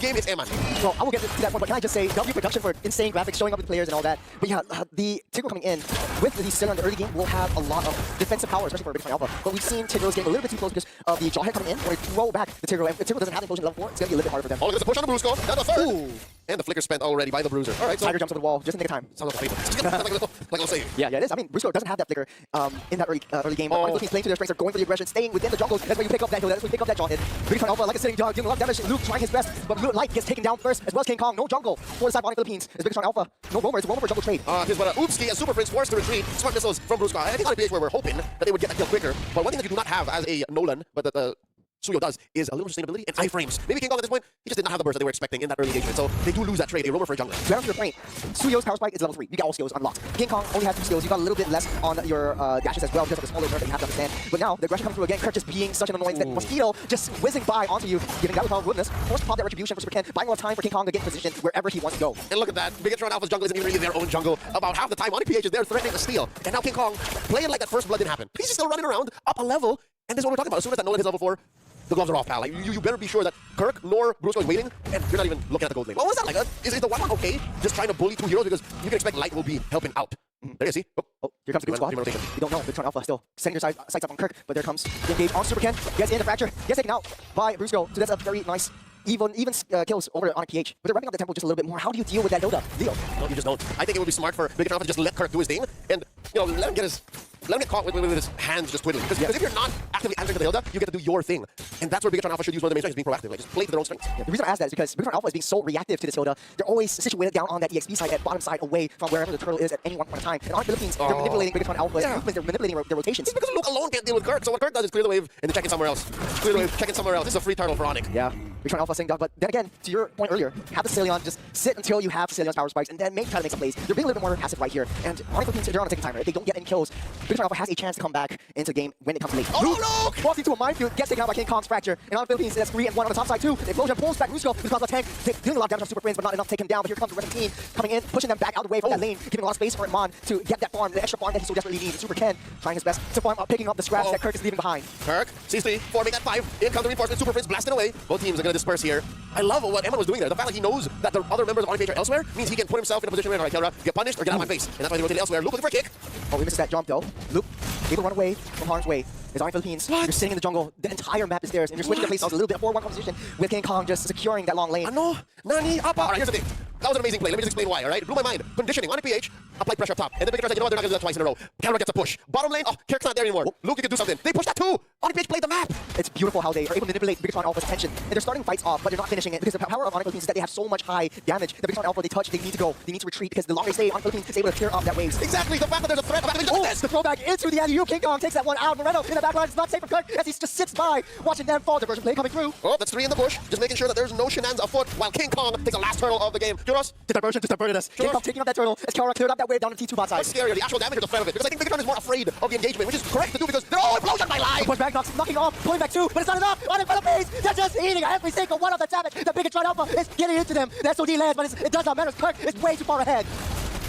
game, it's Eman. Well, I will get to that point, but can I just say, W production for insane graphics, showing up with the players and all that. But yeah, the Tigro coming in with the Sinner in the early game will have a lot of defensive power, especially for Bigetron Alpha. But we've seen Tigros getting a little bit too close because of the Jawhead coming in, or throw back the Tigro. And if Tigro doesn't have the implosion level 4, it's going to be a little bit harder for them. Oh, there's a push on the Brusco. Down to third. Ooh. And the flicker spent already by the Bruiser. All right, so Tiger jumps over the wall just in the nick of time. sounds like a favor. like I'll say. Yeah, it is. I mean, Brusco doesn't have that flicker in that early game. But ONIC playing to their strengths, they're going for the aggression, staying within the jungle. That's where you pick up that hill. That's where you pick up that Jawhead. Bigetron Alpha, like a sitting dog, dealing a lot of damage. Luke trying his best, but Light gets taken down first, as well as King Kong. No jungle for the side of ONIC Philippines. It's Bigetron Alpha. No roamer. It's a roamer for jungle trade. Here's what Oopski and Super Prince forced to retreat. Smart missiles from Brusco. I think on APAC where we're hoping that they would get that kill quicker. But one thing that you do not have as a Nolan, but that Suyo does, is a little sustainability and iframes. Maybe King Kong at this point, he just did not have the burst that they were expecting in that early engagement. So they do lose that trade. A roamer for a jungler. To answer your point, Suyo's power spike is level 3. You got all skills unlocked. King Kong only has 2 skills. You got a little bit less on your dashes as well because of the smaller turn that you have to understand. But now the aggression comes through again. Kirk just being such an annoyance that Mosquito just whizzing by onto you, giving that power of goodness. Force pop that retribution for Super Ken, buying a lot of time for King Kong to get in position wherever he wants to go. And look at that. Bigetron Alpha's jungle isn't even really their own jungle. About half the time, ONIC PH is there threatening to steal. And now King Kong, playing like that first blood didn't happen. He's just still running around, up a level. And this is what we're talking about. As soon as that Nolan hits level 4, the gloves are off, pal. Like, you better be sure that Kirk nor Brusco is waiting, and you're not even looking at the gold lane. What was that like? Is the 1-1 okay? Just trying to bully 2 heroes because you can expect Light will be helping out. There you see. Oh, here comes the good squad. You don't know. Bigetron Alpha still setting your sights up on Kirk, but there comes the engage on Super Ken. Gets in the fracture. Gets taken out by Brusco. So that's a very nice even kills over on PH. But they're ramping up the tempo just a little bit more. How do you deal with that Hilda? Leo? No, you just don't. I think it would be smart for Bigetron Alpha to just let Kirk do his thing and, let him get caught with his hands just twiddling. Because if you're not actively answering to the Hilda, you get to do your thing. And that's where Bigetron Alpha should use one of the main strengths, being proactive. Like, just play to their own strengths. Yeah, the reason I ask that is because Bigetron Alpha is being so reactive to this Hilda. They're always situated down on that EXP side, at bottom side, away from wherever the turtle is at any one point in time. And on Philippines, they're manipulating Bigetron Alpha's movements, they're manipulating their rotations. It's because Luke alone can't deal with Kirk. So what Kirk does is clear the wave and then check it somewhere else. Clear the wave, check it somewhere else. This is a free turtle for ONIC. Yeah, Bigetron Alpha saying dog. But then again, to your point earlier, have the Cillion just sit until you have Cillion's power spikes and then try to make some plays. They're being a little bit more passive right here. And ONIC Philippines, they're on a ticking timer. If they don't get any kills, Bigetron Alpha has a chance to come back into the game when it comes late. Oh, Luke! Walks into a minefield, gets taken out by King Kong's fracture. And on Philippines, that's 3 and 1 on the top side too. The explosion pulls back Rusco, who's caused a tank, dealing a lot of damage on Super Prince, but not enough to take him down. But here comes the rest of the team coming in, pushing them back out of the way from that lane, giving a lot of space for Iman to get that farm, the extra farm that he so desperately needs. Super Ken trying his best to farm up, picking up the scraps that Kirk is leaving behind. Kirk, C3, forming at 5, in counter reinforcement, Super Prince blasting away. Both teams are going to disperse here. I love what Eman was doing there. The fact that he knows that the other members of ONIC are elsewhere means he can put himself in a position where, alright, Kelra, get punished or get out of my face. And that's why they rotate elsewhere. Luke looking for a kick. Oh, he misses that jump though. Luke able to run away from harm's way. Is ONIC Philippines. You're sitting in the jungle. The entire map is theirs, and you're switching the places a little bit. 4-1 composition with King Kong just securing that long lane. Ano? Nani? Apa? Alright, here's the thing. That was an amazing play. Let me just explain why, alright? Blew my mind. Conditioning, ONIC PH, apply pressure up top. And then Bigetron's like, you know what, they're not going to do that twice in a row. Kelra gets a push. Bottom lane, Kirk's not there anymore. Luke, you can do something. They pushed that too! ONIC PH played the map! It's beautiful how they are able to manipulate Bigetron Alpha's tension. And they're starting fights off, but they're not finishing it because the power of ONIC Philippines is that they have so much high damage. The Bigetron Alpha, they touch, they need to go. They need to retreat because the longer they stay, ONIC Philippines is able to clear up that waves. Exactly! The fact that there's a threat, the fact that there's the throwback into the alley-oop. King Kong takes that one out. Moreno in the back line. It's not safe for Kirk as he just sits by, watching them fall. Diversion play coming through. Oh, that's 3 in the bush. Just making sure that there's no shenanigans afoot while King Kong takes the last turtle of the game. Juros? The diversion just diverted us. King Kong taking up that turtle as Kelra cleared up that wave down to T2 bot side. What's scarier, the actual damage or the threat of it? Because I think Bigetron is more afraid of the engagement, which is correct to do because they're all implosion by line! Push back, knocking off, pulling back 2, but it's not enough! ONIC Philippines, they're just eating every single one of the damage. The Bigetron Alpha is getting into them. The SOD lands, but it does not matter. Kirk is way too far ahead.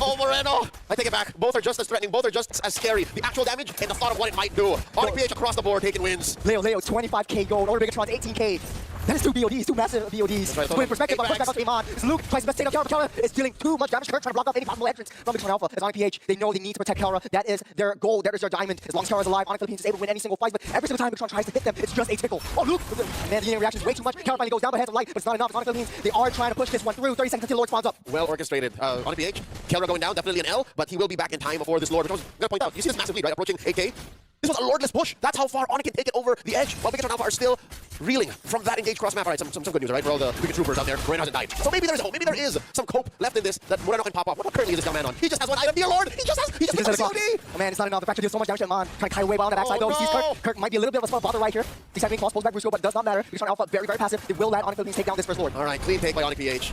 Oh, Moreno! I take it back. Both are just as threatening. Both are just as scary. The actual damage and the thought of what it might do. ONIC PH across the board taking wins. Leo, 25k gold. Over Bigetron's 18k. That is 2 BODs, 2 massive BODs. Right, put in perspective, but push back onto Iman. Luke tries his best to take out Kelra. Is dealing too much damage. Kirk trying to block off any possible entrance from Bigetron Alpha. As ONIC PH, they know they need to protect Kelra. That is their goal. That is their diamond. As long as Kelra is alive, ONIC Philippines is able to win any single fight. But every single time Bigetron tries to hit them, it's just a tickle. Oh, Luke! Man, the reaction is way too much. Kelra finally goes down by hands of light, but it's not enough. As ONIC Philippines, they are trying to push this one through. 30 seconds until Lord spawns up. Well orchestrated. ONIC PH, Kelra going down, definitely an L, but he will be back in time before this Lord, which I was going to point out. You see this massive lead, right? Approaching 8k. This was a lordless push. That's how far ONIC can take it over the edge. While Bigetron Alpha are still reeling from that engaged cross map. All right, some good news, right? For all the Biget troopers out there. Moreno hasn't died. So maybe there's hope. Maybe there is some cope left in this that Moreno can pop off. What currently is this young man on? He just has one item, dear Lord. He just has COD. Oh man, it's not enough. The fracture deals so much damage to Iman. Trying to kite away while on the backside though. He sees Kirk. Kirk might be a little bit of a bother right here. He's having cross pulls back Brusco, but it does not matter. Bigetron Alpha very passive. They will let ONIC Philippines take down this first Lord. All right, clean take by ONIC PH.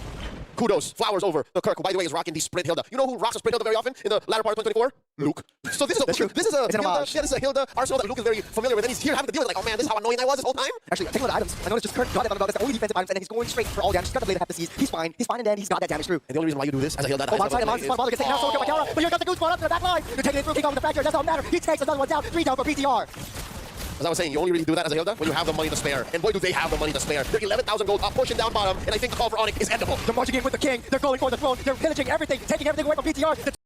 Kudos, flowers over the Kirk, who by the way is rocking the sprint Hilda. You know who rocks a sprint Hilda very often in the latter part of 2024? Luke. So this is a Hilda, this is a Hilda arsenal that Luke is very familiar with, and he's here having to deal with like, oh man, this is how annoying I was this whole time. Actually, take a look at the items. I noticed just Kirk got it on about this, the only defensive items, and then he's going straight for all damage. He's got the blade of half the seas. He's fine, and then he's got that damage through. And the only reason why you do this as a Hilda, gets taken out, so killed by Kelra, but here comes the goose spawn up to the back line. You're taking it through, King Kong in the fracture, that's all that matters. He takes another one down, 3 down for BTR. As I was saying, you only really do that as a Hilda when you have the money to spare. And boy, do they have the money to spare. They're 11,000 gold up, pushing down bottom, and I think the call for ONIC is endable. They're marching in with the king. They're going for the throne. They're pillaging everything, taking everything away from BTR.